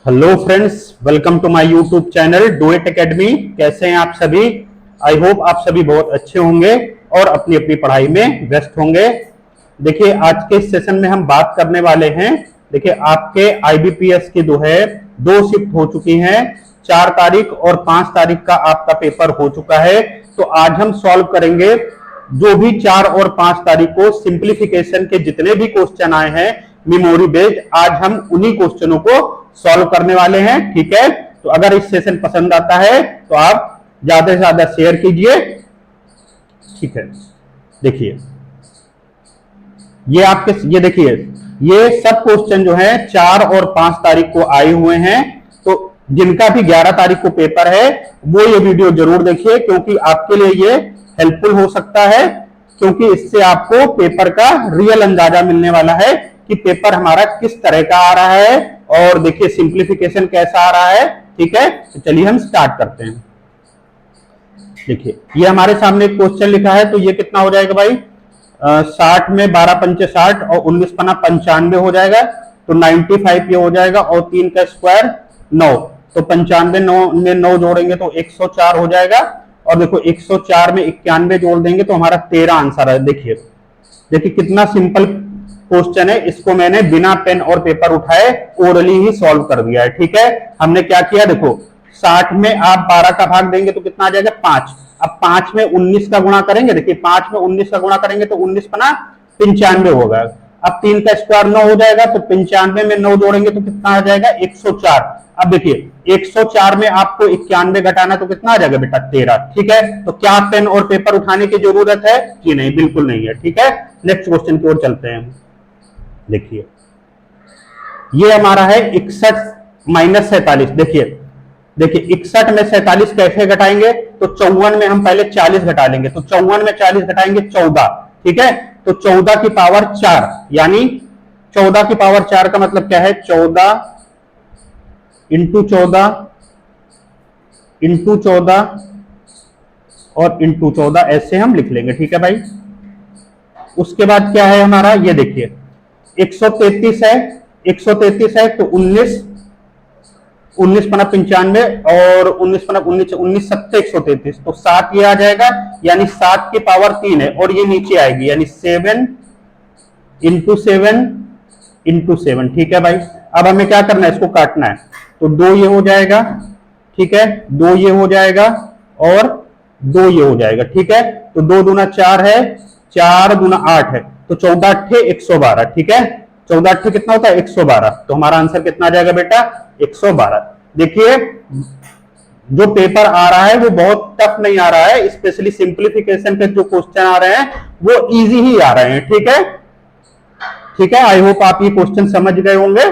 Hello friends, welcome to my YouTube channel do it academy. कैसे हैं आप सभी? आई होप आप सभी बहुत अच्छे होंगे और अपनी अपनी पढ़ाई में व्यस्त होंगे। देखिए, आज के सेशन में हम बात करने वाले हैं। देखिए, आपके आईबीपीएस की जो है 2 शिफ्ट हो चुकी हैं। 4 तारीख और 5 तारीख का आपका पेपर हो चुका है। तो आज हम सॉल्व करेंगे जो भी 4 और 5 तारीख को सिंप्लीफिकेशन के जितने भी क्वेश्चन आए हैं मेमोरी बेस्ड, आज हम उन्हीं क्वेश्चनों को सॉल्व करने वाले हैं। ठीक है, तो अगर इस सेशन पसंद आता है तो आप ज्यादा से ज्यादा शेयर कीजिए। ठीक है, देखिए ये देखिए, ये सब क्वेश्चन जो है 4 और 5 तारीख को आए हुए हैं। तो जिनका भी 11 तारीख को पेपर है वो ये वीडियो जरूर देखिए, क्योंकि आपके लिए ये हेल्पफुल हो सकता है। क्योंकि इससे आपको पेपर का रियल अंदाजा मिलने वाला है कि पेपर हमारा किस तरह का आ रहा है और देखिए सिंप्लीफिकेशन कैसा आ रहा है। ठीक है, तो चलिए हम स्टार्ट करते हैं। देखिए, ये हमारे सामने क्वेश्चन लिखा है, तो ये कितना हो जाएगा भाई? 60 में 12 पंचे 60 और 19 पना 95 हो जाएगा। तो 95 ये हो जाएगा और 3 का स्क्वायर 9। तो 95 में 9 जोड़ेंगे तो 104 हो जाएगा। और देखो 104 में 91 जोड़ देंगे तो हमारा 13 आंसर है। देखिए देखिए कितना सिंपल क्वेश्चन है। इसको मैंने बिना पेन और पेपर उठाए ओरली ही सॉल्व कर दिया है। ठीक है, हमने क्या किया, देखो 60 में आप 12 का भाग देंगे तो कितना आ जाएगा? 5। अब 5 में 19 का गुणा करेंगे। देखिए 5 में 19 का गुणा करेंगे तो 19 पना 95 होगा। अब 3 का स्क्वायर 9 हो जाएगा। तो 95 में 9 जोड़ेंगे तो कितना आ जाएगा? 104। अब देखिए 104 में आपको 91 घटाना तो कितना आ जाएगा बेटा? 13। ठीक है, तो क्या पेन और पेपर उठाने की जरूरत है? जी नहीं, बिल्कुल नहीं है। ठीक है, नेक्स्ट क्वेश्चन की ओर चलते हैं। देखिए, ये हमारा है 61 माइनस 47। देखिए 61 में 47 कैसे घटाएंगे? तो 54 में हम पहले 40 घटा लेंगे। तो 54 में 40 घटाएंगे 14। ठीक है, तो 14 की पावर 4, यानी 14 की पावर 4 का मतलब क्या है? 14 इंटू 14 इंटू 14 और इंटू 14, ऐसे हम लिख लेंगे। ठीक है भाई, उसके बाद क्या है हमारा? ये देखिए 133 है। 133 है तो 19 पना 95 और 19 पना 19 सत्ते 133, तो 7 ये आ जाएगा, यानी 7 की पावर 3 है और ये नीचे आएगी, यानी 7 इंटू 7 इंटू 7। ठीक है भाई, अब हमें क्या करना है? इसको काटना है। तो 2 ये हो जाएगा। ठीक है, 2 ये हो जाएगा और 2 ये हो जाएगा। ठीक है, तो 2 दूना 4 है, 4 दूना 8 है, तो 14 अट्ठे 112। ठीक है, 14 अट्ठे कितना होता है? 112। तो हमारा आंसर कितना आ जाएगा बेटा? 112। देखिए, जो पेपर आ रहा है वो बहुत टफ नहीं आ रहा है, स्पेशली सिंप्लीफिकेशन के जो क्वेश्चन आ रहे हैं वो इजी ही आ रहे हैं। ठीक है, ठीक है, आई होप आप ये क्वेश्चन समझ गए होंगे।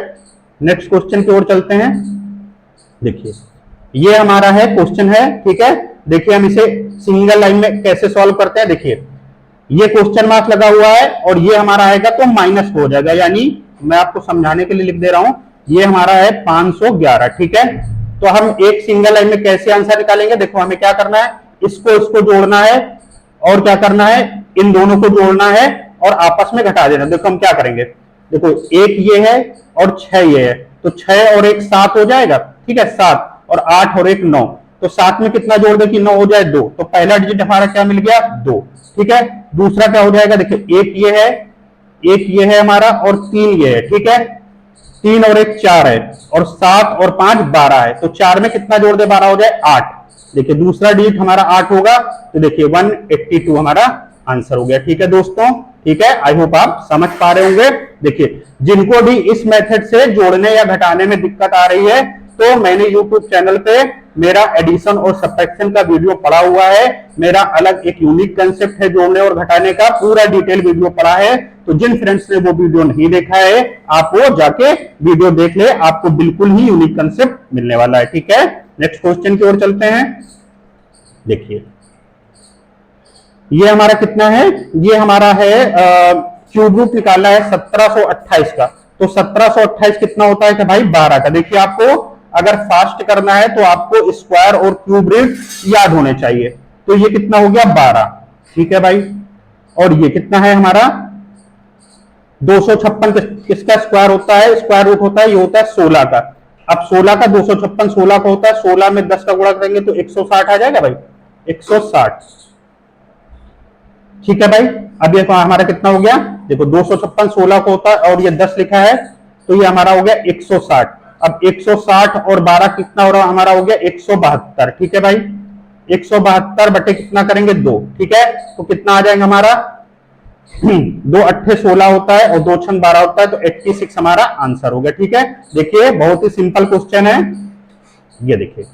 नेक्स्ट क्वेश्चन की ओर चलते हैं। देखिए, ये हमारा है क्वेश्चन है। ठीक है, देखिए हम इसे सिंगल लाइन में कैसे सॉल्व करते हैं। देखिए, ये क्वेश्चन मार्क लगा हुआ है और ये हमारा आएगा तो माइनस हो जाएगा, यानी मैं आपको समझाने के लिए लिख दे रहा हूं, ये हमारा है 511। ठीक है, तो हम एक सिंगल लाइन में कैसे आंसर निकालेंगे? देखो हमें क्या करना है, इसको जोड़ना है और क्या करना है, इन दोनों को जोड़ना है और आपस में घटा देना। देखो हम क्या करेंगे, देखो 1 ये है और 6 ये है, तो 6 और 1 7 हो जाएगा। ठीक है, 7 और 8 और 1 9, तो 7 में कितना जोड़ दे कि 9 हो जाए 2, तो पहला डिजिट हमारा क्या मिल गया? 2। ठीक है, दूसरा क्या हो जाएगा? देखिए 1 ये है हमारा और 3 ये है। ठीक है, 3 और 1 4 है और 7 और 5 12 है, तो 4 में कितना जोड़ दे? 12 हो जाए 8। देखिए दूसरा डिजिट हमारा 8 होगा, तो देखिए 182 हमारा आंसर हो गया। ठीक है दोस्तों, ठीक है, आई होप आप समझ पा रहे होंगे। देखिए, जिनको भी इस मेथड से जोड़ने या घटाने में दिक्कत आ रही है, तो मैंने यूट्यूब चैनल पे मेरा एडिशन और सब्ट्रैक्शन का वीडियो पड़ा हुआ है। मेरा अलग एक यूनिक कंसेप्ट है जोड़ने और घटाने का, पूरा डिटेल वीडियो पड़ा है। तो जिन फ्रेंड्स ने वो वीडियो नहीं देखा है, आप वो जाके वीडियो देख ले, आपको बिल्कुल ही यूनिक कंसेप्ट मिलने वाला है। ठीक है, नेक्स्ट क्वेश्चन की ओर चलते हैं। देखिए, ये हमारा कितना है? ये हमारा है क्यूब रूट निकालना है 1728 का। तो 1728 कितना होता है कि भाई 12 का। देखिए, आपको अगर फास्ट करना है तो आपको स्क्वायर और क्यूब रूट याद होने चाहिए। तो ये कितना हो गया? 12। ठीक है भाई, और ये कितना है हमारा? 256 किसका स्क्वायर होता है? स्क्वायर रूट होता है, ये होता है 16 का। अब 16 का 256 16 का होता है, 16 में 10 का गुणा करेंगे तो 160 आ जाएगा भाई, 160। ठीक है भाई। अब ये हमारा कितना हो गया, देखो 256 16 को होता है और ये 10 लिखा है, तो ये हमारा हो गया 160। अब 160 और 12 कितना हो रहा हमारा हो गया 172। ठीक है भाई, 172 बटे कितना करेंगे 2। ठीक है, तो कितना आ जाएगा हमारा 2 अट्ठे 16 होता है और 2 छन 12 होता है, तो 86 हमारा आंसर हो गया। ठीक है, देखिए बहुत ही सिंपल क्वेश्चन है ये। देखिए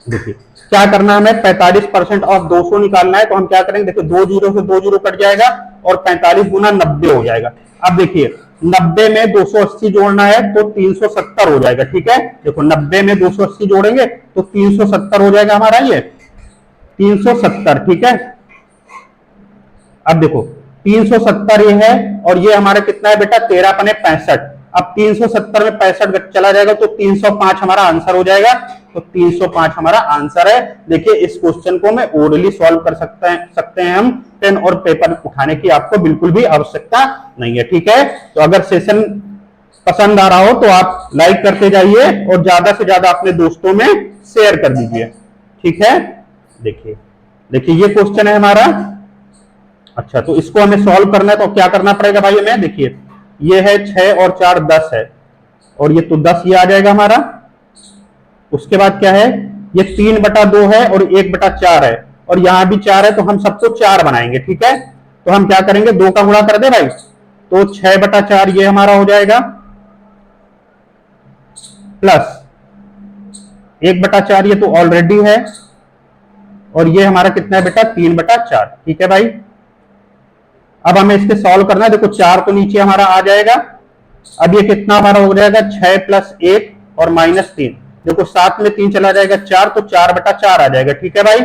देखिए क्या करना है हमें, 45% ऑफ 200 निकालना है, तो हम क्या करेंगे, देखिए 2 जीरो से 2 जीरो कट जाएगा और 45 गुना 90 हो जाएगा। अब देखिए 90 में 280 जोड़ना है तो 370 हो जाएगा। ठीक है, देखो 90 में 280 जोड़ेंगे तो 370 हो जाएगा हमारा, ये 370। ठीक है, अब देखो 370 ये है और ये हमारा कितना है बेटा 13 पने 65। अब 370 में 65 चला जाएगा तो 305 हमारा आंसर हो जाएगा, तो 305 हमारा आंसर है। देखिए इस क्वेश्चन को मैं ओरली सॉल्व कर सकते हैं हम, पेन और पेपर उठाने की आपको बिल्कुल भी आवश्यकता नहीं है। ठीक है, तो अगर सेशन पसंद आ रहा हो तो आप लाइक करते जाइए और ज्यादा से ज्यादा अपने दोस्तों में शेयर कर दीजिए। ठीक है, देखिए देखिए ये क्वेश्चन है हमारा। अच्छा, तो इसको हमें सॉल्व करना है तो क्या करना पड़ेगा भाई हमें, देखिए ये है 6 और 4 10 है, और ये तो 10 ये आ जाएगा हमारा। उसके बाद क्या है, ये 3/2 है और 1/4 है, और यहां भी 4 है, तो हम सबको 4 बनाएंगे। ठीक है, तो हम क्या करेंगे 2 का गुणा कर दे भाई, तो 6/4 ये हमारा हो जाएगा, प्लस 1/4 ये तो ऑलरेडी है, और ये हमारा कितना है बेटा 3/4। ठीक है भाई, अब हमें इसके सॉल्व करना है। देखो 4 तो नीचे हमारा आ जाएगा, अब ये कितना हमारा हो जाएगा 6 + 1 और -3। देखो 7 में 3 चला जाएगा 4, तो 4/4 आ जाएगा। ठीक है भाई,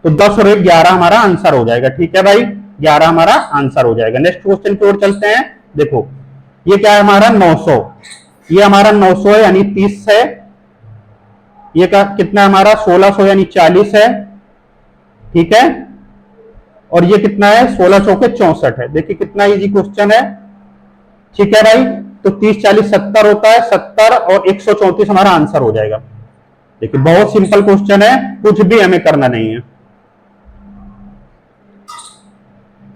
तो 10 और 1 11 हमारा आंसर हो जाएगा। ठीक है भाई, 11 हमारा आंसर हो जाएगा। नेक्स्ट क्वेश्चन की ओर चलते हैं। देखो ये क्या है हमारा 900, ये हमारा 900 है यानी 30 है, ये का कितना हमारा 1600 यानी 40 है। ठीक है, और ये कितना है 1600 के 64 है। देखिए कितना इजी क्वेश्चन है। ठीक है भाई, तो 30 40 70 होता है, 70 और 134 हमारा आंसर हो जाएगा। देखिए बहुत सिंपल क्वेश्चन है, कुछ भी हमें करना नहीं है।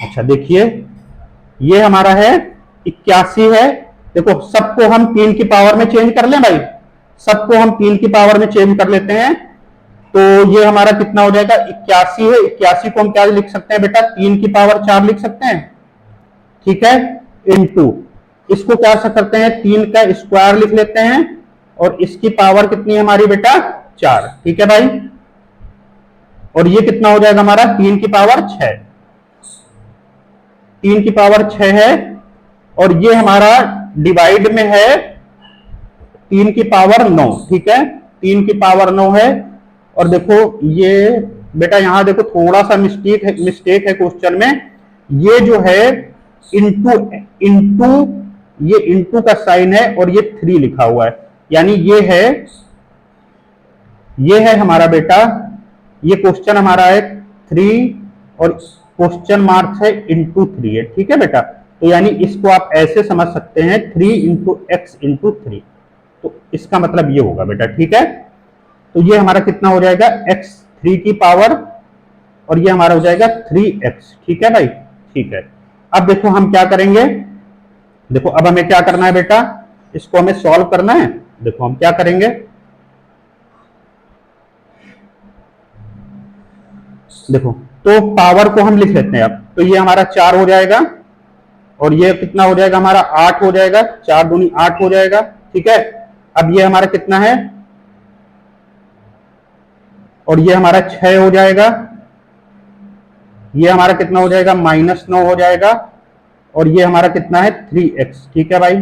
अच्छा देखिए ये हमारा है 81 है। देखो सबको हम 3 की पावर में चेंज कर लें भाई, सबको हम 3 की पावर में चेंज कर लेते हैं, तो ये हमारा कितना हो जाएगा 81 है। 81 को हम क्या लिख सकते हैं बेटा 3 की पावर 4 लिख सकते हैं। ठीक है, इनटू इसको क्या करते हैं 3 का स्क्वायर लिख लेते हैं, और इसकी पावर कितनी है हमारी बेटा 4। ठीक है भाई, और ये कितना हो जाएगा हमारा 3 की पावर 6, 3 की पावर 6 है, और ये हमारा डिवाइड में है 3 की पावर 9। ठीक है, 3 की पावर 9 है, और देखो ये बेटा यहां देखो थोड़ा सा मिस्टेक है क्वेश्चन में, ये जो है इंटू ये इंटू का साइन है और ये 3 लिखा हुआ है, यानी ये है हमारा बेटा, ये क्वेश्चन हमारा है 3 और क्वेश्चन मार्क है इंटू 3 है। ठीक है बेटा, तो यानी इसको आप ऐसे समझ सकते हैं 3 × x × 3, तो इसका मतलब ये होगा बेटा। ठीक है, तो ये हमारा कितना हो जाएगा x 3 की पावर, और ये हमारा हो जाएगा 3x। ठीक है भाई, ठीक है। अब देखो हम क्या करेंगे, देखो अब हमें क्या करना है बेटा, इसको हमें सॉल्व करना है। देखो हम क्या करेंगे, देखो तो पावर को हम लिख लेते हैं अब, तो ये हमारा 4 हो जाएगा, और ये कितना हो जाएगा हमारा 8 हो जाएगा, 4 दूनी 8 हो जाएगा। ठीक है, अब ये हमारा कितना है, और ये हमारा 6 हो जाएगा, ये हमारा कितना हो जाएगा -9 हो जाएगा, और ये हमारा कितना है 3x। ठीक है भाई,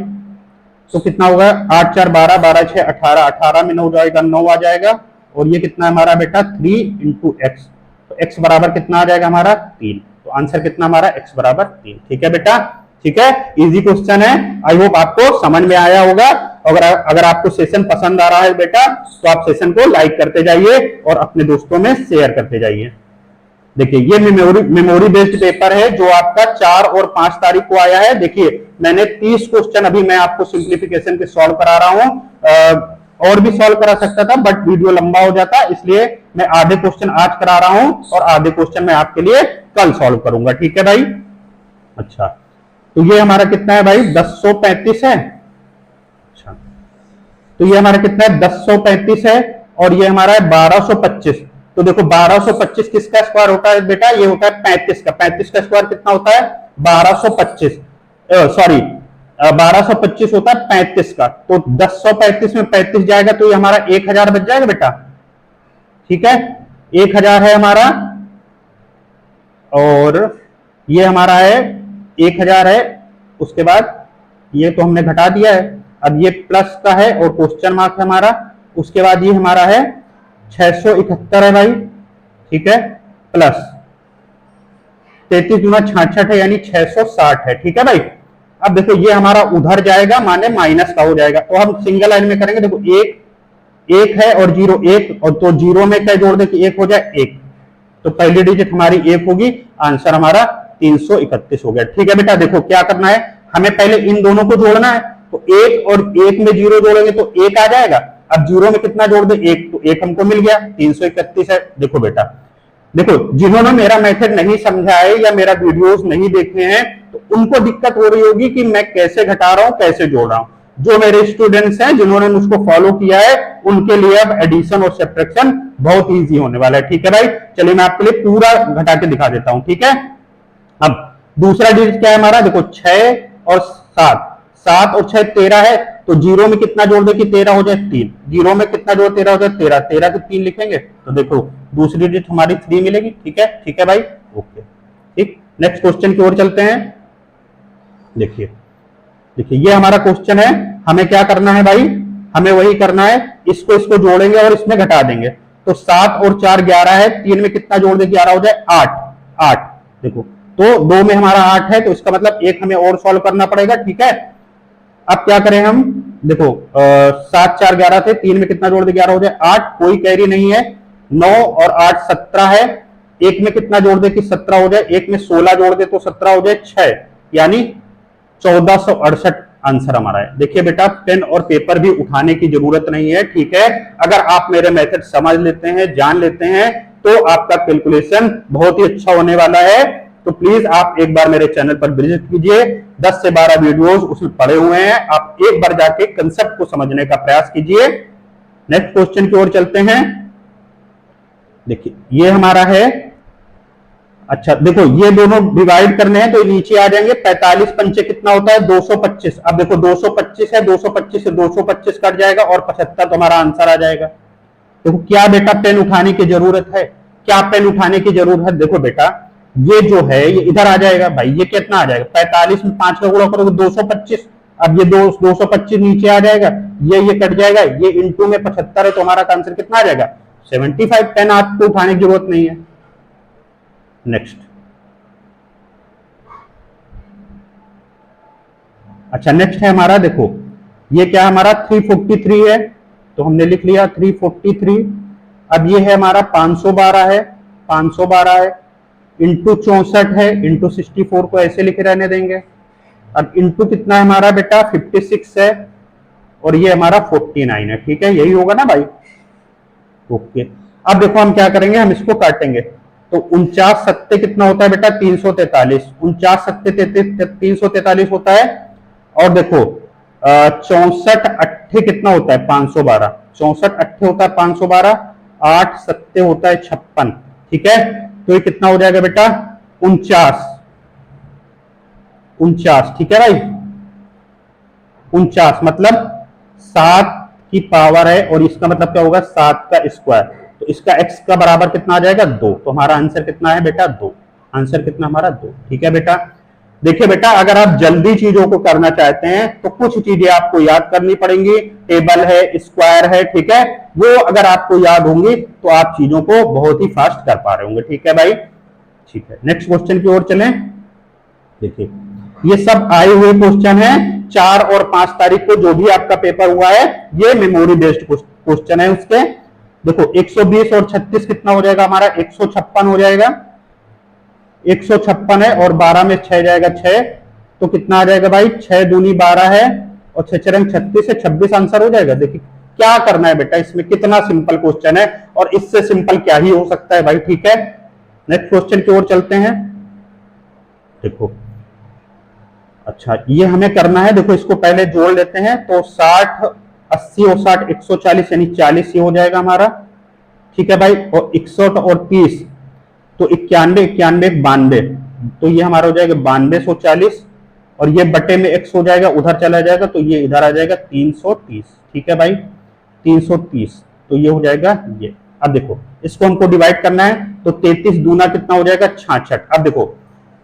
तो कितना होगा 8 4 12 12 6 18, 18 में 9 जाएगा 9 आ जाएगा, और ये कितना हमारा बेटा 3 × x, तो x बराबर कितना आ जाएगा हमारा 3, तो आंसर कितना हमारा x बराबर 3। ठीक है बेटा, ठीक है, इजी क्वेश्चन है। आई होप आपको समझ में आया होगा। अगर आपको सेशन पसंद आ रहा है बेटा, तो आप सेशन को लाइक करते जाइए और अपने दोस्तों में शेयर करते जाइए। देखिए ये मेमोरी बेस्ड पेपर है जो आपका 4 और 5 तारीख को आया है। देखिए मैंने 30 क्वेश्चन अभी मैं आपको सिंप्लीफिकेशन के सॉल्व करा रहा हूं, और भी सॉल्व करा सकता था बट वीडियो लंबा हो जाता, इसलिए मैं आधे क्वेश्चन आज करा रहा हूं और आधे क्वेश्चन मैं आपके लिए कल सॉल्व करूंगा, ठीक है भाई। अच्छा तो ये हमारा कितना है भाई, 1035 है। अच्छा तो ये हमारा कितना है, 1035 है, और ये हमारा है 1225। तो देखो 1225 किसका स्क्वायर होता है बेटा, ये होता है 35 का। 35 का स्क्वायर कितना होता है, 1225, सॉरी 1225 होता है 35 का। तो 1035 में 35 जाएगा तो ये हमारा 1000 बच जाएगा बेटा, ठीक है, 1000 है हमारा, और ये हमारा है 1000 है। उसके बाद ये तो हमने घटा दिया है, अब ये प्लस का है और क्वेश्चन मार्क है हमारा। उसके बाद ये हमारा है 671 है भाई, ठीक है, प्लस 33 गुना 66 है यानी 660 है, ठीक है भाई। अब देखो ये हमारा उधर जाएगा माने माइनस का हो जाएगा, तो हम सिंगल लाइन में करेंगे। देखो एक है और 0 1, और तो 0 में क्या जोड़ दे कि 1 हो जाए 1, तो पहली डिजिट हमारी 1 होगी, आंसर हमारा 331 हो गया, ठीक है बेटा। देखो क्या करना है, हमें पहले इन दोनों को जोड़ना है, तो 1 और 1 में 0 जोड़ेंगे तो 1 आ जाएगा। अब 0 में कितना जोड़ दे, 1, तो 1 हमको मिल गया, 331 है। देखो बेटा, देखो जिन्होंने मेरा मेथड नहीं समझा है या मेरा वीडियोस नहीं देखे हैं तो उनको दिक्कत हो रही होगी कि मैं कैसे घटा रहा हूं, कैसे जोड़ रहा हूं। जो मेरे स्टूडेंट्स हैं जिन्होंने मुझको फॉलो किया है उनके लिए अब एडिशन और सब्ट्रैक्शन बहुत इजी होने वाला है, ठीक है भाई। चलिए मैं आपके लिए पूरा घटा के दिखा देता हूं, ठीक है। अब दूसरा डिजिट क्या है हमारा, देखो 6 और 7, 7 और 6 13 है, तो 0 में कितना जोड़ दे कि 13 हो जाए 3, 0 में कितना जोड़ 13 हो जाए 13, 13 के 3 लिखेंगे तो देखो दूसरी डिजिट हमारी 3 मिलेगी, ठीक है, ठीक है भाई, ओके, ठीक। नेक्स्ट क्वेश्चन की ओर चलते हैं। देखिए देखिए ये हमारा क्वेश्चन है, हमें क्या करना है भाई, हमें वही करना है, इसको जोड़ेंगे और इसमें घटा देंगे। तो 7 और 4 11 है, 3 में कितना जोड़ दे 11 हो जाए 8, 8 देखो, तो 2 में हमारा 8 है, तो इसका मतलब एक हमें और सॉल्व करना पड़ेगा, ठीक है। अब क्या करें हम, देखो 7 4 11 थे, 3 में कितना जोड़ दे 11 हो जाए 8, कोई कैरी नहीं है, 9 और 8 17 है, एक में कितना जोड़ दे कि 17 हो जाए, एक में 16 जोड़ दे तो 17 हो जाए 6, यानी 1468 आंसर हमारा है। देखिए बेटा पेन और पेपर भी उठाने की जरूरत नहीं है, ठीक है। अगर आप मेरे मेथड समझ लेते हैं, जान लेते हैं, तो आपका कैलकुलेशन बहुत ही अच्छा होने वाला है। तो प्लीज आप एक बार मेरे चैनल पर विजिट कीजिए, 10 से 12 वीडियोस उसमें पड़े हुए हैं, आप एक बार जाके कंसेप्ट को समझने का प्रयास कीजिए। नेक्स्ट क्वेश्चन की ओर चलते हैं। देखिए ये हमारा है, अच्छा देखो ये दोनों डिवाइड करने हैं तो नीचे आ जाएंगे, 45 पंचे कितना होता है 225। अब देखो 225 है, 225 से 225 कट जाएगा और 75 तो हमारा आंसर आ जाएगा। देखो क्या बेटा पेन उठाने की जरूरत है, क्या पेन उठाने की जरूरत है, देखो बेटा ये जो है ये इधर आ जाएगा भाई, ये कितना आ जाएगा 45 में 5 का गुणा करोगे 225, अब ये 225 नीचे आ जाएगा, ये कट जाएगा, ये इंटू में 75 है तो हमारा आंसर कितना आ जाएगा 75। पेन आपको उठाने की जरूरत नहीं है। नेक्स्ट, अच्छा नेक्स्ट है हमारा, देखो ये क्या हमारा 343 है, तो हमने लिख लिया 343। अब ये है हमारा 512 है, 512 है, इंटू 64 है, इंटू 64 को ऐसे लिखे रहने देंगे। अब इंटू कितना है हमारा बेटा 56 है, और ये हमारा 49 है, ठीक है, यही होगा ना भाई, ओके। अब देखो हम क्या करेंगे, हम इसको काटेंगे, तो 49 सत्ते कितना होता है बेटा 343, 49 सत्ते 343 होता है, और देखो 64 अट्ठे कितना होता है 512, 64 अट्ठे होता है 512, 8 सत्ते होता है 56, ठीक है। तो ये कितना हो जाएगा बेटा 49, 49, ठीक है भाई, 49 मतलब 7 की पावर है, और इसका मतलब क्या होगा 7 का स्क्वायर, तो इसका x का बराबर कितना आ जाएगा 2, तो हमारा आंसर कितना है बेटा 2, आंसर कितना हमारा 2, ठीक है बेटा। देखिए बेटा अगर आप जल्दी चीजों को करना चाहते हैं तो कुछ चीजें आपको याद करनी पड़ेंगी, टेबल है, स्क्वायर है, ठीक है, वो अगर आपको याद होंगी तो आप चीजों को बहुत ही फास्ट कर पा रहे होंगे, ठीक है भाई, ठीक है। नेक्स्ट क्वेश्चन की ओर चलें। देखिए ये सब आए हुए क्वेश्चन है 4 और 5 तारीख को जो भी आपका पेपर हुआ है, ये मेमोरी बेस्ड क्वेश्चन है उसके। देखो 120 और 36 कितना हो जाएगा हमारा 156 हो जाएगा, 156 है और 12 में 6 जाएगा 6, तो कितना आ जाएगा भाई, 6 दूनी 12 है और 6 रंग 36 है, 26 आंसर हो जाएगा। देखिए क्या करना है बेटा, इसमें कितना सिंपल क्वेश्चन है और इससे सिंपल क्या ही हो सकता है भाई। ठीक है, नेक्स्ट क्वेश्चन की ओर चलते हैं। देखो अच्छा ये हमें करना है, देखो इसको पहले जोड़ लेते हैं, तो 60 80 और 60 140 यानी 40 ही हो जाएगा हमारा। ठीक है भाई, और 61 और 30 तो 91 91 92, तो ये हमारा हो जाएगा 9240 और ये बटे में x हो जाएगा, उधर चला जाएगा तो ये इधर आ जाएगा 330। ठीक है भाई 330, तो ये हो जाएगा ये। अब देखो इसको हमको डिवाइड करना है, तो 33 दूना कितना हो जाएगा 66। अब देखो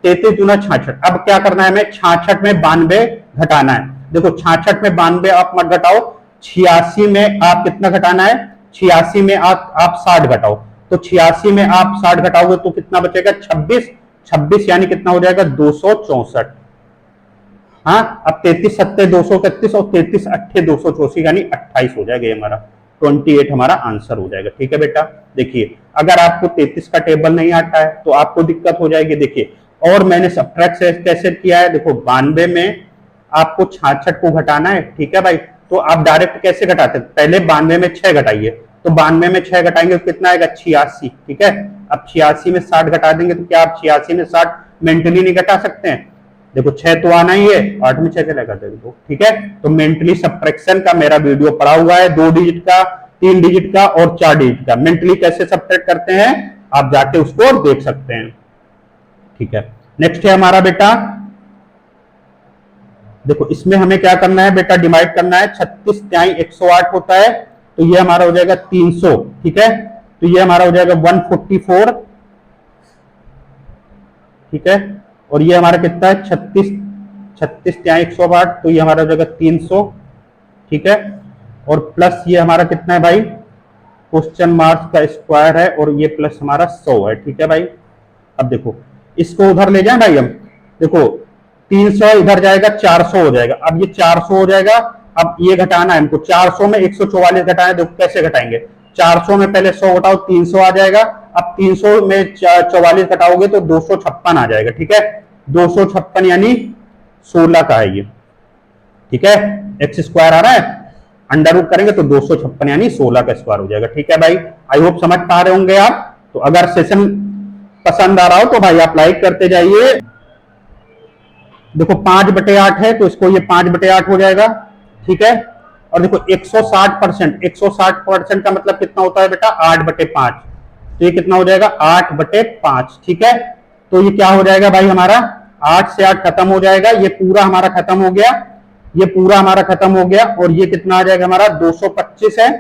33 दूना 66, अब क्या करना है हमें, 66 में 92 घटाना है। देखो 66 में 92 आप मत घटाओ, 86 में आप कितना घटाना है, 86 में आप 60 घटाओ, तो 86 में आप 60 घटाओगे तो कितना बचेगा 26, 26 यानी कितना हो जाएगा 264। हाँ अब 33 सत्ते 231 और 33 अट्ठे 264 यानी 28 हो जाएगा, ये हमारा 28 हमारा आंसर हो जाएगा। ठीक है बेटा, देखिए अगर आपको 33 का टेबल नहीं आता है तो आपको दिक्कत हो जाएगी। देखिए और मैंने सब्ट्रैक्ट कैसे किया है, देखो 92 में आपको 66 को घटाना है। ठीक है भाई, तो आप डायरेक्ट कैसे घटाते हैं, पहले 92 में 6 घटाइए, तो 92 में 6 घटाएंगे तो कितना आएगा 86। ठीक है, अब 86 में 60 घटा देंगे तो क्या आप 86 में 60 मेंटली नहीं घटा सकते हैं, देखो 6 तो आना ही है, 8 में 6 चलेगा देखो। ठीक है, तो मेंटली सब्ट्रैक्शन का मेरा वीडियो पड़ा हुआ है, 2 डिजिट का, 3 डिजिट का और 4 डिजिट का मेंटली कैसे सब्ट्रैक्ट करते हैं आप जाके उसको देख सकते हैं। ठीक है, नेक्स्ट है हमारा बेटा, देखो इसमें हमें क्या करना है बेटा, डिवाइड करना है। 36 त्याई 108 होता है, तो ये हमारा हो जाएगा 300। ठीक है, तो ये हमारा हो जाएगा 144। ठीक है, और ये हमारा कितना है 36 त्याई 108, तो ये हमारा हो जाएगा 300। ठीक है, और प्लस ये हमारा कितना है भाई, क्वेश्चन मार्क का स्क्वायर है और ये प्लस हमारा 100 है। ठीक है भाई, अब देखो इसको उधर ले जाए भाई हम, देखो 300 इधर जाएगा 400 हो जाएगा, अब ये 400 हो जाएगा। अब ये घटाना है हमको, 400 में 144 घटाना है, देखो कैसे घटाएंगे, 400 में पहले 100 घटाओ 300 आ जाएगा, अब 300 में 44 घटाओगे तो 256 आ जाएगा। ठीक है, 256 यानी 16 का है ये। ठीक है, एक्स स्क्वायर आ रहा है, अंडर रूट करेंगे तो 256 यानी 16 का स्क्वायर हो जाएगा। ठीक है भाई, आई होप समझ पा रहे होंगे आप। तो अगर सेशन पसंद आ रहा हो तो भाई आप लाइक करते जाइए। देखो 5/8 है तो इसको ये 5/8 हो जाएगा। ठीक है, और देखो 160%, 160% का मतलब कितना होता है बेटा 8/5, तो ये कितना हो जाएगा 8/5। ठीक है, तो ये क्या हो जाएगा भाई हमारा 8 से 8 खत्म हो जाएगा, ये पूरा हमारा खत्म हो गया, ये पूरा हमारा खत्म हो गया, और ये कितना आ जाएगा हमारा 225 है,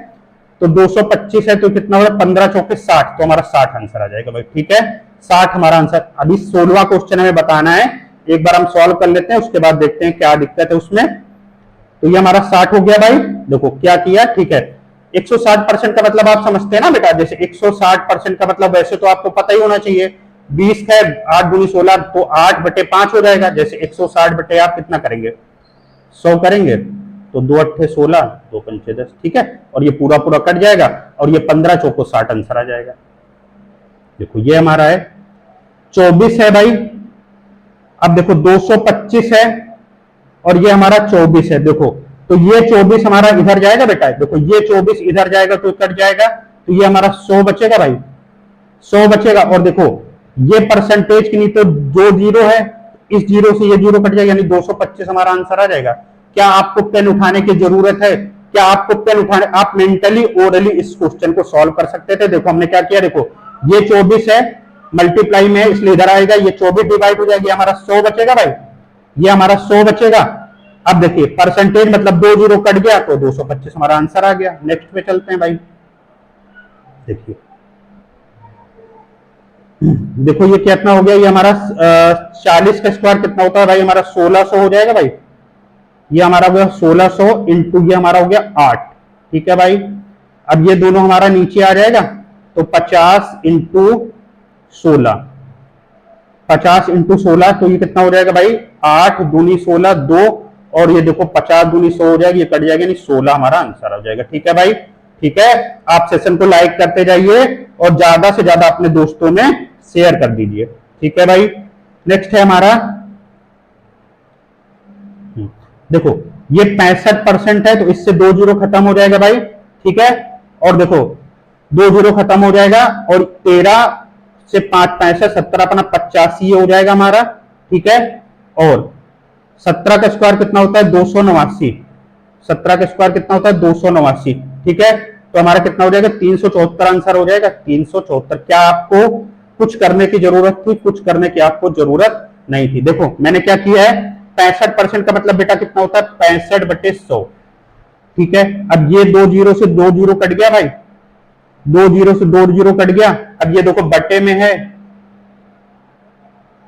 तो 225 है तो कितना होगा 15 चौके 60, तो हमारा 60 आंसर आ जाएगा भाई। ठीक है, 60 हमारा आंसर। अभी 16वां क्वेश्चन हमें बताना है, एक बार हम सॉल्व कर लेते हैं, उसके बाद देखते हैं क्या दिक्कत है उसमें। तो ये हमारा 60 हो गया भाई, देखो क्या किया। ठीक है, 160% का मतलब आप समझते हैं ना बेटा, जैसे 160% का मतलब वैसे तो आपको पता ही होना चाहिए, 20 है 8 दूनी 16, तो 8/5 हो जाएगा। जैसे 160 बटे आप कितना करेंगे 100 करेंगे, तो 2 अट्ठे 16, 2 पंचे 10। ठीक है, और ये पूरा पूरा कट जाएगा और ये 15 चौको 60 आंसर आ जाएगा। देखो ये हमारा है 24 है भाई, अब देखो 225 है और ये हमारा 24 है, देखो तो ये 24 हमारा इधर जाएगा बेटा, देखो ये 24 इधर जाएगा तो कट जाएगा, तो ये हमारा 100 बचेगा भाई, 100 बचेगा। और देखो ये परसेंटेज की नहीं तो जो जीरो है, इस जीरो से ये जीरो कट जाएगा, यानी 225 हमारा आंसर आ जाएगा। क्या आपको पेन उठाने की जरूरत है, क्या आपको पेन उठाने, आप मेंटली ओरली इस क्वेश्चन को सॉल्व कर सकते थे। देखो हमने क्या किया, देखो ये 24 है मल्टीप्लाई में है इसलिए इधर आएगा, ये 24 डिवाइड हो जाएगी, हमारा 100 बचेगा भाई, ये हमारा 100 बचेगा। अब देखिए परसेंटेज मतलब 2 जीरो कट गया तो 225 हमारा आंसर आ गया। नेक्स्ट पे चलते हैं भाई, देखिए देखो ये कितना हो गया, ये हमारा 40 का स्क्वायर कितना होता है भाई हमारा 1600 हो जाएगा भाई, ये हमारा हो गया 1600 इंटू ये हमारा हो गया 8। ठीक है भाई, अब ये दोनों हमारा नीचे आ जाएगा, तो 50 इंटू 16, 50 इंटू 16, तो ये कितना हो जाएगा भाई 8 दूनी 16 2, और ये देखो 50 दूनी 100 हो जाएगी, ये कट जाएगा, नहीं 16 हमारा आंसर हो जाएगा। ठीक है भाई, ठीक है, आप सेशन को लाइक करते जाइए और ज्यादा से ज्यादा अपने दोस्तों में शेयर कर दीजिए। ठीक है भाई। नेक्स्ट है हमारा, देखो ये 65% है, तो इससे 2 जीरो खत्म हो जाएगा भाई, ठीक है। और देखो 2 जीरो खत्म हो जाएगा, और 13 से 5 65, 17 अपना 85 हो जाएगा हमारा, ठीक है। और 17 का स्क्वायर कितना होता है, 289। 17 का स्क्वायर कितना होता है, 289, ठीक है। तो हमारा कितना हो जाएगा, 374 आंसर हो जाएगा, 374। क्या आपको कुछ करने की जरूरत थी? कुछ करने की आपको जरूरत नहीं थी। देखो मैंने क्या किया है, 65% का मतलब बेटा कितना होता है, 65/100, ठीक है। अब ये 2 जीरो से 2 जीरो कट गया भाई, 2 जीरो से 2 जीरो कट गया। अब ये देखो बटे में है,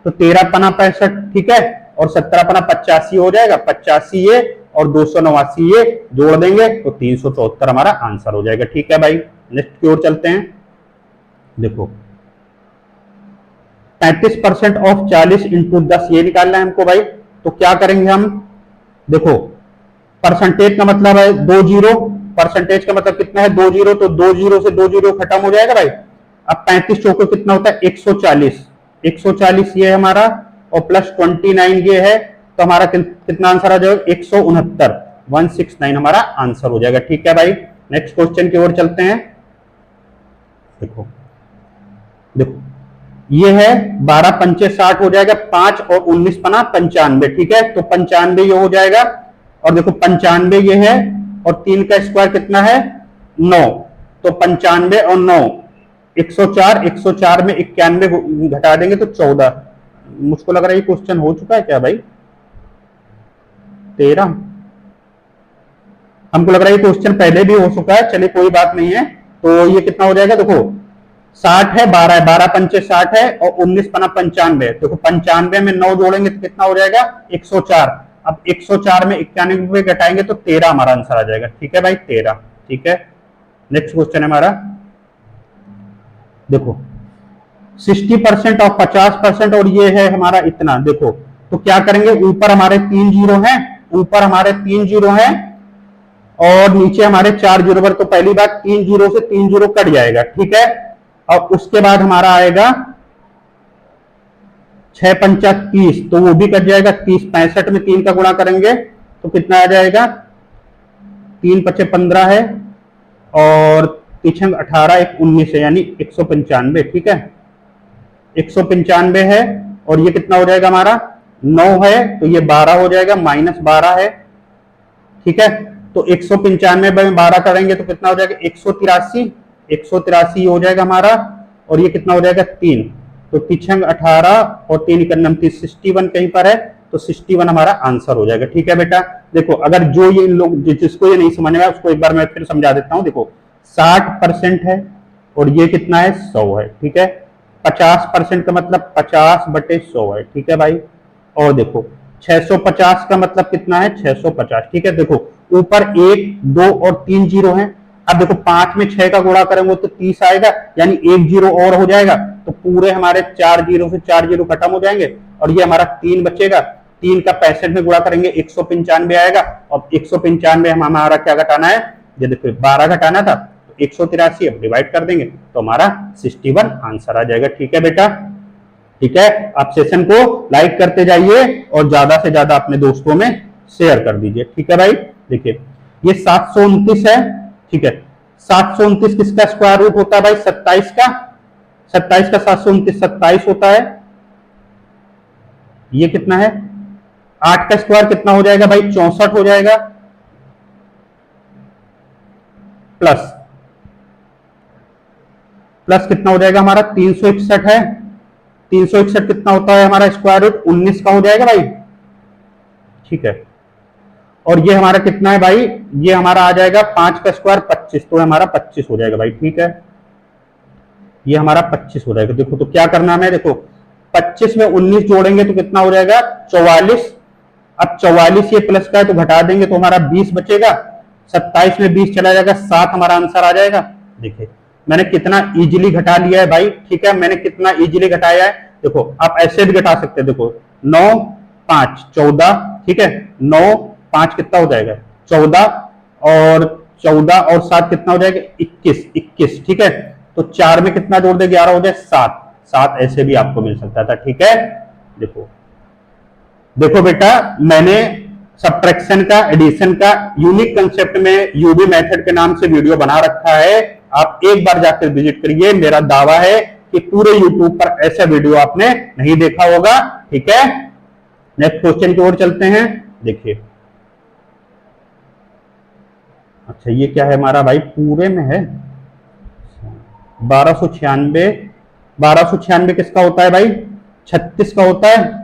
तो 13 पना 65, ठीक है। और 17 पना 85 हो जाएगा, 85 ये और 289 ये जोड़ देंगे तो 374 हमारा आंसर हो जाएगा, ठीक है भाई। नेक्स्ट की ओर चलते हैं। देखो 35% ऑफ 40 इंटू 10 ये निकालना है हमको भाई। तो क्या करेंगे हम, देखो परसेंटेज का मतलब है 2 जीरो, परसेंटेज का मतलब कितना है, 2 जीरो, तो 2 जीरो से 2 जीरो खत्म हो जाएगा भाई। अब 35 चौको कितना होता है, 140, 140 ये है हमारा, और प्लस 29 ये है, तो हमारा कितना आंसर आ जाएगा, 169, 169 हमारा आंसर हो जाएगा, ठीक है भाई। नेक्स्ट क्वेश्चन की ओर चलते हैं। देखो देखो ये है 12 पंचे 60 हो जाएगा, 5 और 19 पना 95, ठीक है। तो 95 ये हो जाएगा, और देखो 95 ये है, और 3 का स्क्वायर कितना है, 9, तो 95 और 9 104, 104 में 91 घटा देंगे तो 14। मुझको लग रहा है ये क्वेश्चन हो चुका है क्या भाई, 13, हमको लग रहा है ये क्वेश्चन पहले भी हो चुका है, चलिए कोई बात नहीं है। तो ये कितना हो जाएगा, देखो 60 है, 12 है, 12 पंचे 60 है, और 19 पना 95, देखो 95 में 9 जोड़ेंगे तो कितना हो जाएगा, 104। अब 104 में 91 घटाएंगे तो 13 हमारा आंसर आ जाएगा, ठीक है भाई, 13, ठीक है। नेक्स्ट क्वेश्चन है हमारा, देखो 60% और 50%, और ये है हमारा इतना। देखो तो क्या करेंगे, ऊपर हमारे 3 जीरो हैं, ऊपर हमारे 3 जीरो हैं, और नीचे हमारे 4 जीरो पर। तो पहली बात 3 जीरो से 3 जीरो कट जाएगा, ठीक है। और उसके बाद हमारा आएगा 6 पंचा 30, तो वो भी कट जाएगा, 30, 65 में 3 का गुणा करेंगे तो कितना आ जाएगा, 3 पचे 15 है, और 3 18, 1 19 है, यानी 195, ठीक है। 195 है, और ये कितना हो जाएगा हमारा, 9 है, तो ये 12 हो जाएगा, -12 है, ठीक है। तो 195 में 12 करेंगे तो कितना हो जाएगा, 183, 183 हो जाएगा हमारा, और ये कितना हो जाएगा, 3, तो 3 18 और 3 61 कहीं पर है, तो 61 हमारा आंसर हो जाएगा, ठीक है बेटा। देखो अगर जो ये लोग जिसको ये नहीं समझ में आया उसको एक बार मैं फिर समझा देता हूं। देखो 60% है, और ये कितना है, 100 है, ठीक है। 50% का मतलब 50/100 है, ठीक है भाई। और देखो 650 का मतलब कितना है, 650, ठीक है। देखो ऊपर 1 2 और 3 जीरो हैं। अब देखो 5 में 6 का गुणा करेंगे तो 30 आएगा, यानी 1 जीरो और हो जाएगा, तो पूरे हमारे 4 जीरो से 4 जीरो खत्म हो जाएंगे, और ये हमारा 3 बचेगा। 3 का 65 में गुणा करेंगे 195 आएगा, और 195 हमारा क्या घटाना है, ये देखो 12 घटाना था, 183 अब डिवाइड कर देंगे तो हमारा 61 आंसर आ जाएगा, ठीक है बेटा, ठीक है। आप सेशन को लाइक करते जाइए और ज्यादा से ज्यादा अपने दोस्तों में शेयर कर दीजिए, ठीक है भाई। देखिए ये 729 है, ठीक है। 729 किसका स्क्वायर रूट होता है भाई, 27 का, 27 का 729 27 होता है। ये कितना है, 8 का स्क्वायर कितना हो जाएगा भाई, 64 हो जाएगा, प्लस प्लस कितना हो जाएगा हमारा, 361 है। 361 कितना होता है हमारा स्क्वायर रूट, 19 का हो जाएगा भाई, ठीक है। और ये हमारा कितना है भाई, ये हमारा आ जाएगा 5 का स्क्वायर 25, तो हमारा 25 हो जाएगा भाई, ठीक है। ये हमारा 25 हो जाएगा। देखो तो क्या करना है, देखो 25 में 19 जोड़ेंगे तो कितना हो जाएगा, 44। अब 44 ये प्लस का है तो घटा देंगे तो हमारा 20 बचेगा। 27 में 20 चला जाएगा, 7 हमारा आंसर आ जाएगा। देखिए मैंने कितना इजीली घटा लिया है भाई, ठीक है, मैंने कितना इजीली घटाया है। देखो आप ऐसे भी घटा सकते हैं, देखो 9 5 14, ठीक है। 9 5 कितना हो जाएगा, 14, और 14 और 7 कितना हो जाएगा, 21, 21, ठीक है। तो 4 में कितना जोड़ दे, 11 हो जाए, 7, 7 ऐसे भी आपको मिल सकता था। ठीक है, देखो देखो बेटा, मैंने सब्ट्रैक्शन का, एडिशन का यूनिक कंसेप्ट में यूबी मेथड के नाम से वीडियो बना रखा है। आप एक बार जाकर विजिट करिए। मेरा दावा है कि पूरे यूट्यूब पर ऐसा वीडियो आपने नहीं देखा होगा। ठीक है, नेक्स्ट क्वेश्चन की ओर चलते हैं। देखिए, अच्छा ये क्या है हमारा भाई, पूरे में है 1296। 1296 किसका होता है भाई, 36 का होता है,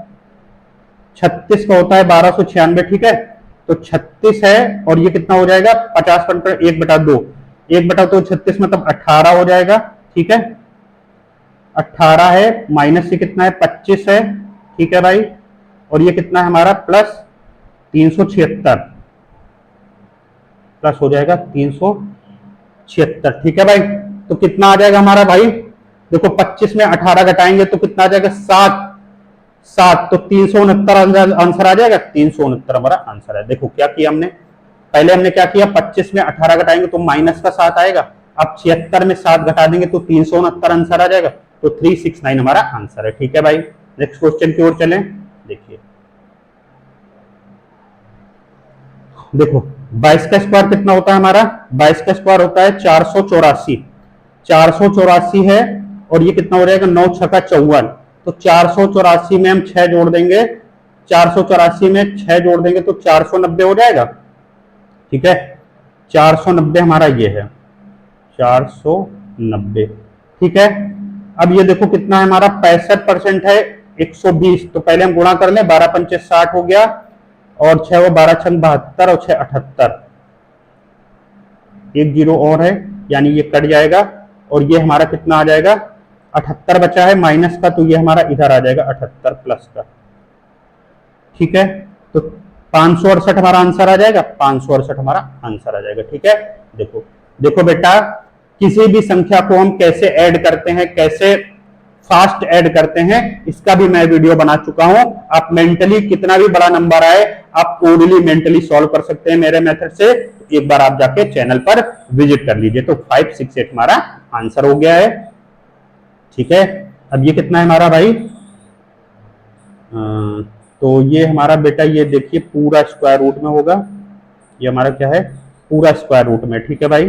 36 का होता है 1296। ठीक है, तो 36 है और ये कितना हो जाएगा, 50 1 बटा 2, 1 बटा 2 36 मतलब 18 हो जाएगा। ठीक है, 18 है, माइनस से कितना है 25 है। ठीक है भाई, और ये कितना है हमारा प्लस 376, प्लस हो जाएगा 376। ठीक है भाई, तो कितना आ जाएगा हमारा भाई, देखो 25 में 18 घटाएंगे तो कितना आ जाएगा 7, 7 तो 369 आंसर आ जाएगा। 369 हमारा आंसर है। देखो क्या किया हमने, पहले हमने क्या किया, 25 में 18 घटाएंगे तो माइनस का 7 आएगा। अब 76 में 7 घटा देंगे तो 369 आंसर आ जाएगा। तो 369 हमारा आंसर है। ठीक है भाई, नेक्स्ट क्वेश्चन की ओर चलें। देखिए, देखो 22 का स्क्वायर कितना होता है हमारा, 22 का स्क्वायर होता है 484। 484 है और ये कितना हो जाएगा, 9 छक्का 54। तो 484 में हम 6 जोड़ देंगे, 484 में 6 जोड़ देंगे तो 490 हो जाएगा। ठीक है, 490 हमारा ये है, 490। ठीक है, अब ये देखो कितना है हमारा, 65% है 120। तो पहले हम गुणा कर लें, 12 पंचे 60 हो गया और 6 वो 12 छंग 72 और 6 78, एक जीरो और है यानी ये कट जाएगा और ये हमारा कितना आ जाएगा, 78 बचा है माइनस का, तो ये हमारा इधर आ जाएगा 78 प्लस का। ठीक है, तो 568 हमारा आंसर आ जाएगा, 568 हमारा आंसर आ जाएगा। ठीक है, देखो देखो बेटा, किसी भी संख्या को हम कैसे ऐड करते हैं, कैसे फास्ट ऐड करते हैं, इसका भी मैं वीडियो बना चुका हूं। आप मेंटली कितना भी बड़ा नंबर आए, आप ओरली मेंटली सॉल्व कर सकते हैं मेरे मेथड से। एक बार आप जाके चैनल पर विजिट कर लीजिए। तो 568 हमारा आंसर हो गया है। ठीक है, अब ये कितना है हमारा भाई, तो ये हमारा बेटा, ये देखिए पूरा स्क्वायर रूट में होगा। ये हमारा क्या है, पूरा स्क्वायर रूट में। ठीक है भाई,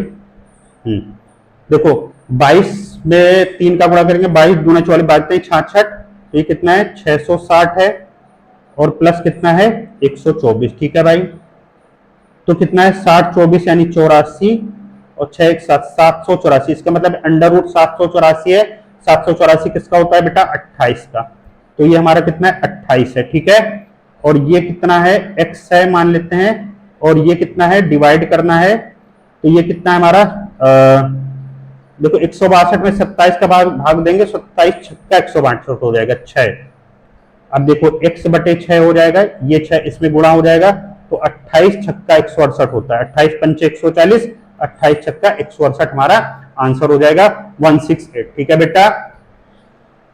देखो 22 में 3 का गुणा करेंगे, 22 दूना 44, 22 66, तो ये कितना है 660 है और प्लस कितना है 124। ठीक है भाई, तो कितना है 60 24 यानी 84 और 6 1 7 784। इसका मतलब अंडर रूट 784 है। 784 किसका होता है बेटा, 28 का। तो ये हमारा कितना है 28 है। ठीक है, और ये कितना है x है मान लेते हैं, और ये कितना है डिवाइड करना है, तो ये कितना है हमारा, देखो 162 में 27 का भाग देंगे, 27 छक्का 162 हो जाएगा 6। अब देखो x बटे 6 हो जाएगा, ये 6 इसमें गुणा हो जाएगा तो 28 छक्का 168 होता है। 28 पंचे 140, 28 छक्का 168 हमारा आंसर हो जाएगा 168। ठीक है बेटा,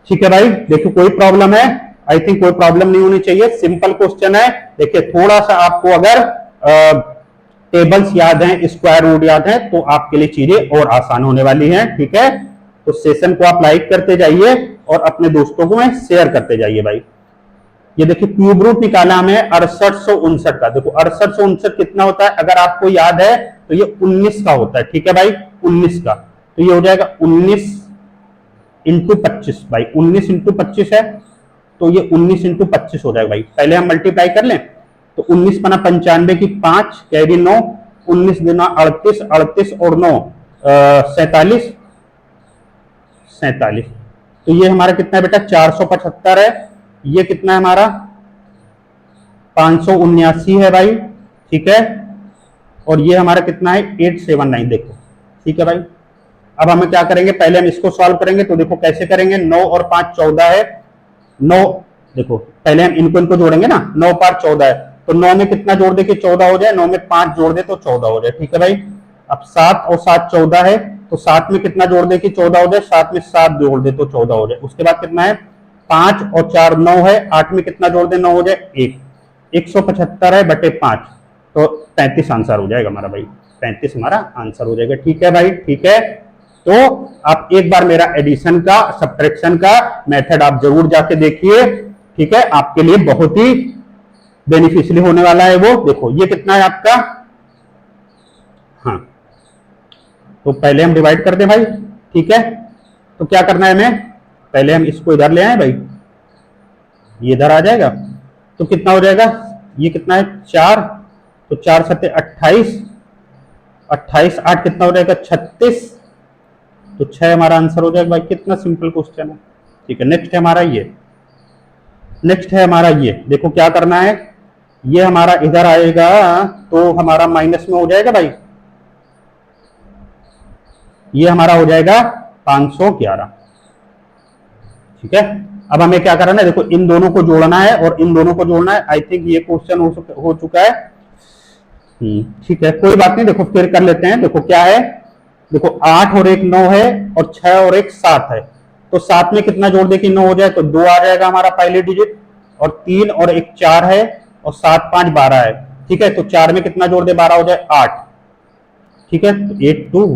ठीक है भाई, देखो कोई प्रॉब्लम है, आई थिंक कोई प्रॉब्लम नहीं होनी चाहिए, सिंपल क्वेश्चन है। देखिए थोड़ा सा आपको अगर टेबल्स याद हैं, स्क्वायर रूट याद है, तो आपके लिए चीजें और आसान होने वाली हैं। ठीक है, तो सेशन को आप लाइक करते जाइए और अपने दोस्तों को शेयर करते जाइए भाई। ये देखिए क्यूब रूट निकाला हमें 6859 का। देखो 6859 कितना होता है, अगर आपको याद है तो ये 19 का होता है। ठीक है भाई, 19 का, तो ये हो जाएगा 19 इंटू 25 भाई, 19 इंटू 25 है तो ये 19 इंटू 25 हो जाएगा भाई। पहले हम मल्टीप्लाई कर लें, तो 19 पना 95 की 5 कैरी 9, 19 दुना 38, 38 और 9 47, 47। तो ये हमारा कितना है बेटा 475 है। ये कितना है हमारा 579 है भाई। ठीक है, और ये हमारा कितना है 879। देखो ठीक है भाई, अब हमें क्या करेंगे, पहले हम इसको सॉल्व करेंगे। तो देखो कैसे करेंगे, 9 और 5 14 है। 9 देखो पहले हम इनको जोड़ेंगे ना, 9 5 14 है, तो 9 में कितना जोड़ दे कि 14 हो जाए, 9 में 5 जोड़ दे तो 14 हो जाए। ठीक है भाई, अब 7 और 7 14 है, तो 7 में कितना जोड़ दे कि 14 हो जाए, 7 में 7 जोड़ दे तो 14 हो जाए। उसके बाद कितना है 5 और 4 9 है, 8 में कितना जोड़ दे 9 हो जाए 1, 175 है बटे 5, तो 35 आंसर हो जाएगा हमारा भाई, 35 हमारा आंसर हो जाएगा। ठीक है भाई, ठीक है, तो आप एक बार मेरा एडिशन का सब्ट्रैक्शन का मेथड आप जरूर जाके देखिए, ठीक है, आपके लिए बहुत ही बेनिफिशियली होने वाला है वो। देखो ये कितना है आपका, हाँ, तो पहले हम डिवाइड कर दें भाई, ठीक है। तो क्या करना है हमें, पहले हम इसको इधर ले आए भाई, ये इधर आ जाएगा, तो कितना हो जाएगा, ये कितना है 4, तो 4 सत्ते 28, 28 8 कितना हो जाएगा 36, तो 6 हमारा आंसर हो जाएगा भाई। कितना सिंपल क्वेश्चन है, ठीक है। नेक्स्ट है हमारा ये, नेक्स्ट है हमारा ये, देखो क्या करना है, ये हमारा इधर आएगा तो हमारा माइनस में हो जाएगा भाई, ये हमारा हो जाएगा 511, ठीक है। अब हमें क्या करना है, देखो इन दोनों को जोड़ना है और इन दोनों को जोड़ना है। आई थिंक ये क्वेश्चन हो चुका है, ठीक है, कोई बात नहीं। देखो फिर कर लेते हैं, देखो क्या है, देखो 8 और 1 9 है और 6 और 1 7 है, तो 7 में कितना जोड़ दे कि 9 हो जाए, तो 2 आ जाएगा हमारा पहले डिजिट, और 3 और 1 4 है, और 7 5 12 है, ठीक है। तो 4 में कितना जोड़ दे, 12 हो जाए 8, ठीक है। 8 2